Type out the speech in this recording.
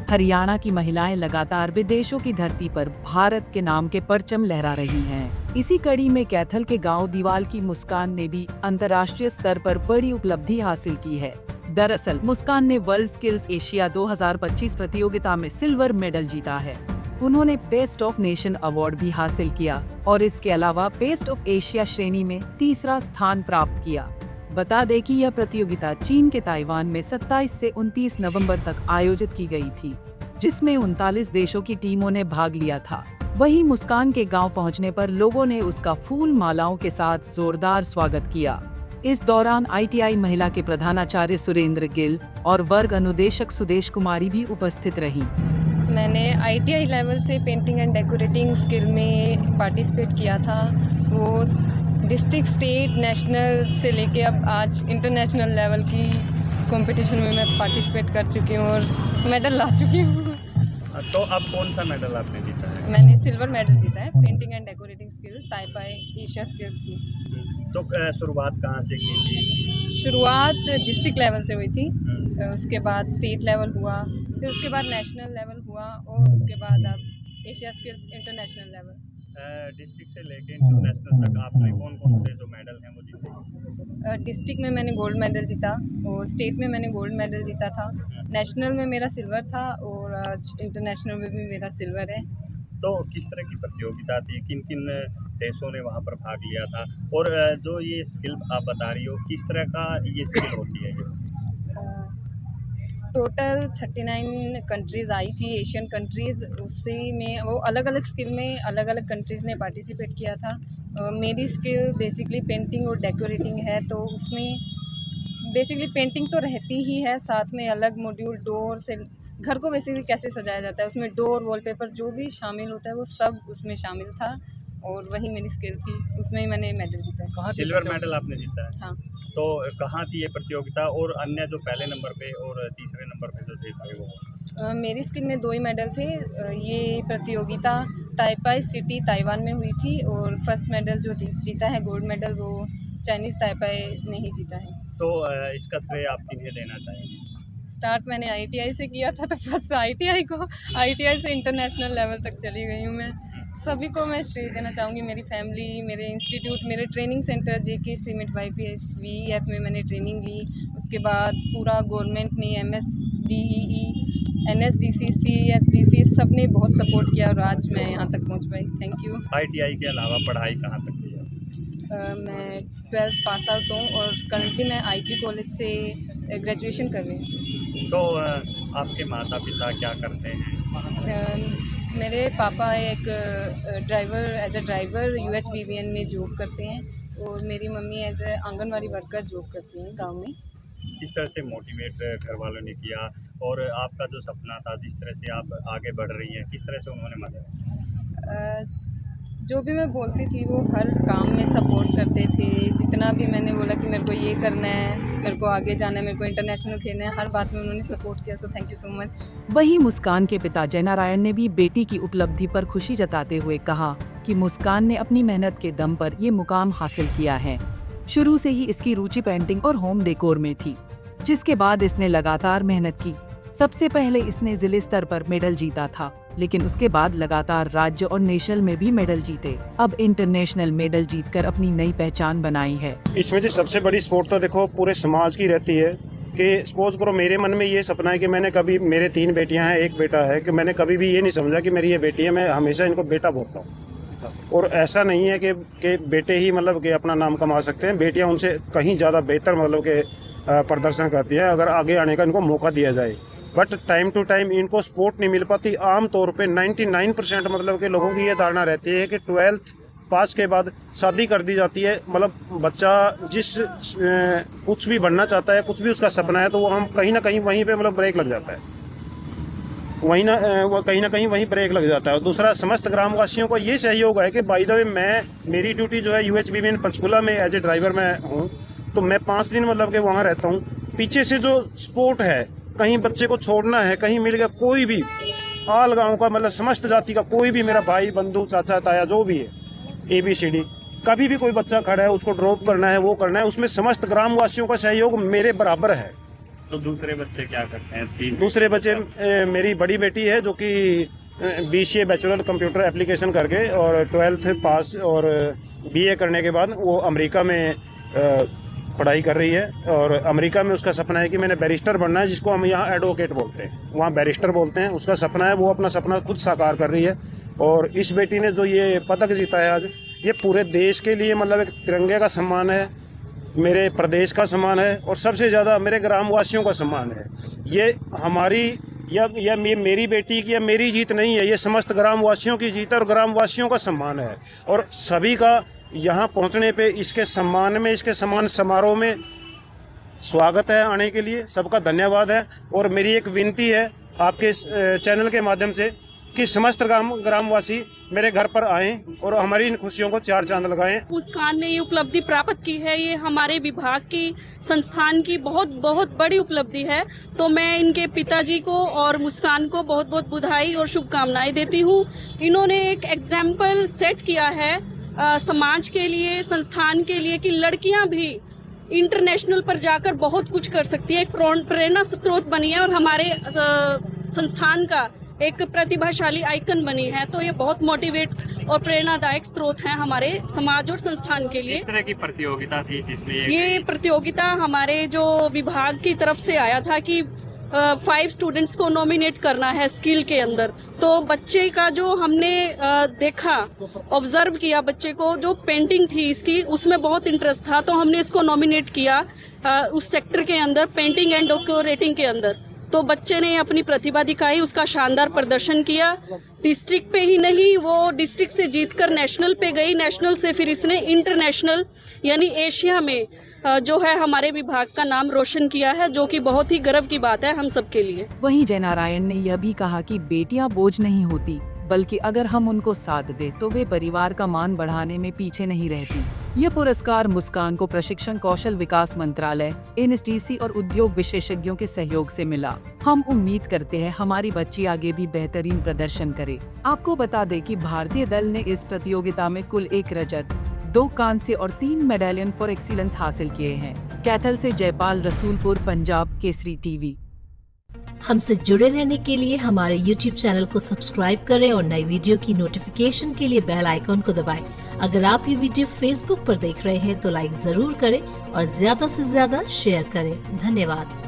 हरियाणा की महिलाएं लगातार विदेशों की धरती पर भारत के नाम के परचम लहरा रही हैं। इसी कड़ी में कैथल के गांव दीवाल की मुस्कान ने भी अंतर्राष्ट्रीय स्तर पर बड़ी उपलब्धि हासिल की है। दरअसल मुस्कान ने वर्ल्ड स्किल्स एशिया 2025 प्रतियोगिता में सिल्वर मेडल जीता है। उन्होंने बेस्ट ऑफ नेशन अवार्ड भी हासिल किया और इसके अलावा बेस्ट ऑफ एशिया श्रेणी में तीसरा स्थान प्राप्त किया। बता दें कि यह प्रतियोगिता चीन के ताइवान में 27 से 29 नवंबर तक आयोजित की गई थी, जिसमें 39 देशों की टीमों ने भाग लिया था। वहीं मुस्कान के गांव पहुंचने पर लोगों ने उसका फूल मालाओं के साथ जोरदार स्वागत किया। इस दौरान ITI महिला के प्रधानाचार्य सुरेंद्र गिल और वर्ग अनुदेशक सुदेश कुमारी भी उपस्थित रहीं। मैंने ITI लेवल से पेंटिंग एंड डेकोरेटिंग स्किल में पार्टिसिपेट किया था। वो डिस्ट्रिक्ट, स्टेट, नेशनल से लेके अब आज इंटरनेशनल लेवल की कंपटीशन में मैं पार्टिसिपेट कर चुकी हूँ और मेडल ला चुकी हूँ। तो अब कौन सा मेडल आपने जीता है? मैंने सिल्वर मेडल जीता है painting and decorating skill ताइपाई Asia skills में। तो शुरुआत कहाँ से की थी? शुरुआत डिस्ट्रिक्ट लेवल से हुई थी, उसके बाद स्टेट लेवल हुआ, फिर उसके बाद नेशनल लेवल हुआ और उसके बाद अब Asia skills international level. District से लेके इंटरनेशनल तक आपने कौन कौन से जो मेडल हैं वो जीते? डिस्ट्रिक्ट में मैंने गोल्ड मेडल जीता और स्टेट में मैंने गोल्ड मेडल जीता था। नेशनल में मेरा सिल्वर था और आज इंटरनेशनल में भी मेरा सिल्वर है। तो किस तरह की प्रतियोगिता थी, किन किन देशों ने वहाँ पर भाग लिया था, और जो ये स्किल आप बता रही हो किस तरह का ये स्किल होती है? ये टोटल 39 कंट्रीज़ आई थी, एशियन कंट्रीज़। उसी में वो अलग अलग स्किल में अलग अलग कंट्रीज़ ने पार्टिसिपेट किया था। मेरी स्किल बेसिकली पेंटिंग और डेकोरेटिंग है, तो उसमें बेसिकली पेंटिंग तो रहती ही है, साथ में अलग मॉड्यूल डोर से घर को बेसिकली कैसे सजाया जाता है, उसमें डोर, वॉलपेपर जो भी शामिल होता है वो सब उसमें शामिल था और वही मेरी स्किल थी। उसमें ही मैंने मेडल जीता है। कहाँ सिल्वर मेडल आपने जीता है? हाँ। तो कहाँ थी ये प्रतियोगिता, और अन्य जो पहले नंबर पे और तीसरे नंबर पे जो थे वो? मेरी स्किल में 2 ही मेडल थे। ये प्रतियोगिता ताइपाई सिटी ताइवान में हुई थी और फर्स्ट मेडल जो जीता है गोल्ड मेडल वो चाइनीज़ ताइपाई ने ही जीता है। तो इसका श्रेय आप किन्हें देना चाहेंगे? स्टार्ट मैंने ITI से किया था, तो फर्स्ट ITI से इंटरनेशनल लेवल तक चली गई हूँ मैं। सभी को मैं श्रेय देना चाहूँगी, मेरी फैमिली, मेरे इंस्टीट्यूट, मेरे training centre JK cement YPS VEF में मैंने ट्रेनिंग ली। उसके बाद पूरा गवर्नमेंट ने MSDEE NSDC CSDC सब ने बहुत सपोर्ट किया और आज मैं यहाँ तक पहुँच पाई। Thank you. ITI के अलावा पढ़ाई कहाँ तक की है? मैं 12th पास आउट हूँ और करंटली मैं IG कॉलेज से ग्रेजुएशन कर रही हूँ। तो आपके माता पिता क्या करते हैं? मेरे पापा एक driver, as a driver UHBBN में जॉब करते हैं और मेरी मम्मी as a anganwadi worker job करती हैं गांव में। किस तरह से मोटिवेट घर वालों ने किया, और आपका जो सपना था जिस तरह से आप आगे बढ़ रही हैं, किस तरह से उन्होंने मदद? जो भी मैं बोलती थी वो हर काम में सपोर्ट करते थे। जितना भी मैंने बोला कि मेरे को ये करना है, मेरे को आगे जाना है, मेरे को इंटरनेशनल खेलना है, हर बात में उन्होंने सपोर्ट किया। So thank you so much. वहीं मुस्कान के पिता जयनारायण ने भी बेटी की उपलब्धि पर खुशी जताते हुए कहा कि मुस्कान ने अपनी मेहनत के दम पर ये मुकाम हासिल किया है। शुरू से ही इसकी रुचि पेंटिंग और होम डेकोर में थी, जिसके बाद इसने लगातार मेहनत की। सबसे पहले इसने जिले स्तर पर मेडल जीता था, लेकिन उसके बाद लगातार राज्य और नेशनल में भी मेडल जीते। अब इंटरनेशनल मेडल जीतकर अपनी नई पहचान बनाई है। इसमें जो सबसे बड़ी सपोर्ट तो देखो पूरे समाज की रहती है कि सपोज करो मेरे मन में ये सपना है कि मैंने कभी, मेरे 3 बेटियां हैं, 1 बेटा है, कि मैंने कभी भी ये नहीं समझा कि मेरी ये बेटी है, मैं हमेशा इनको बेटा बोलता हूँ। और ऐसा नहीं है कि बेटे ही मतलब कि अपना नाम कमा सकते हैं, बेटियाँ उनसे कहीं ज़्यादा बेहतर मतलब के प्रदर्शन करती है अगर आगे आने का इनको मौका दिया जाए। बट टाइम टू टाइम इनको सपोर्ट नहीं मिल पाती। आम तौर पे 99% मतलब के लोगों की ये धारणा रहती है कि 12th पास के बाद शादी कर दी जाती है। मतलब बच्चा जिस कुछ भी बनना चाहता है, कुछ भी उसका सपना है, तो वो हम कहीं ना कहीं वहीं पे मतलब ब्रेक लग जाता है, कहीं ना कहीं वहीं ब्रेक लग जाता है। दूसरा, समस्त ग्रामवासियों का ये सहयोग है कि बाय द वे मेरी ड्यूटी जो है UHBBN पंचकुला में एज ए ड्राइवर मैं हूँ, तो मैं 5 दिन मतलब के वहाँ रहता हूँ। पीछे से जो सपोर्ट है, कहीं बच्चे को छोड़ना है, कहीं मिल गया, कोई भी आल गाँव का मतलब समस्त जाति का कोई भी मेरा भाई बंधु चाचा ताया जो भी है, ABCD, कभी भी कोई बच्चा खड़ा है उसको ड्रॉप करना है, वो करना है, उसमें समस्त ग्रामवासियों का सहयोग मेरे बराबर है। तो दूसरे बच्चे क्या करते हैं? तीन दूसरे बच्चे मेरी बड़ी बेटी है जो कि BCA बैचलर कंप्यूटर एप्लीकेशन करके और 12th पास और BA करने के बाद वो अमेरिका में पढ़ाई कर रही है। और अमेरिका में उसका सपना है कि मैंने बैरिस्टर बनना है, जिसको हम यहाँ एडवोकेट बोलते हैं, वहाँ बैरिस्टर बोलते हैं। उसका सपना है, वो अपना सपना खुद साकार कर रही है। और इस बेटी ने जो ये पदक जीता है आज, ये पूरे देश के लिए मतलब एक तिरंगे का सम्मान है, मेरे प्रदेश का सम्मान है और सबसे ज़्यादा मेरे ग्रामवासियों का सम्मान है। ये हमारी या मेरी बेटी की या मेरी जीत नहीं है, ये समस्त ग्रामवासियों की जीत है और ग्रामवासियों का सम्मान है। और सभी का यहाँ पहुँचने पे इसके सम्मान में, इसके सम्मान समारोह में स्वागत है आने के लिए। सबका धन्यवाद है। और मेरी एक विनती है आपके चैनल के माध्यम से कि समस्त ग्रामवासी मेरे घर पर आएं और हमारी इन खुशियों को चार चांद लगाएं। मुस्कान ने ये उपलब्धि प्राप्त की है, ये हमारे विभाग की संस्थान की बहुत बहुत बड़ी उपलब्धि है। तो मैं इनके पिताजी को और मुस्कान को बहुत बहुत बधाई और शुभकामनाएं देती हूँ। इन्होंने एक एग्जाम्पल सेट किया है समाज के लिए, संस्थान के लिए, कि लड़कियां भी इंटरनेशनल पर जाकर बहुत कुछ कर सकती है। एक प्रेरणा स्रोत बनी है और हमारे संस्थान का एक प्रतिभाशाली आइकन बनी है। तो ये बहुत मोटिवेट और प्रेरणादायक स्रोत है हमारे समाज और संस्थान के लिए। इस तरह की प्रतियोगिता थी जिसमें ये प्रतियोगिता हमारे जो विभाग की तरफ से आया था कि 5 स्टूडेंट्स को नॉमिनेट करना है स्किल के अंदर। तो बच्चे का जो हमने देखा, ऑब्जर्व किया, बच्चे को जो पेंटिंग थी इसकी, उसमें बहुत इंटरेस्ट था, तो हमने इसको नॉमिनेट किया उस सेक्टर के अंदर, पेंटिंग एंड डेकोरेटिंग के अंदर। तो बच्चे ने अपनी प्रतिभा दिखाई, उसका शानदार प्रदर्शन किया। डिस्ट्रिक्ट पे ही नहीं, वो डिस्ट्रिक्ट से जीतकर नेशनल पे गई, नेशनल से फिर इसने इंटरनेशनल यानी एशिया में जो है हमारे विभाग का नाम रोशन किया है, जो कि बहुत ही गर्व की बात है हम सब के लिए। वहीं जयनारायण ने यह भी कहा कि बेटियां बोझ नहीं होती, बल्कि अगर हम उनको साथ दे तो वे परिवार का मान बढ़ाने में पीछे नहीं रहती। यह पुरस्कार मुस्कान को प्रशिक्षण कौशल विकास मंत्रालय, NSTC और उद्योग विशेषज्ञों के सहयोग से मिला। हम उम्मीद करते हैं हमारी बच्ची आगे भी बेहतरीन प्रदर्शन करे। आपको बता दें कि भारतीय दल ने इस प्रतियोगिता में कुल 1 रजत, 2 कांस्य और 3 मेडलियन फॉर एक्सीलेंस हासिल किए हैं। कैथल से जयपाल, रसूलपुर, पंजाब केसरी टीवी। हमसे जुड़े रहने के लिए हमारे YouTube चैनल को सब्सक्राइब करें और नई वीडियो की नोटिफिकेशन के लिए बेल आइकॉन को दबाएं। अगर आप ये वीडियो Facebook पर देख रहे हैं तो लाइक जरूर करें और ज्यादा से ज्यादा शेयर करें। धन्यवाद।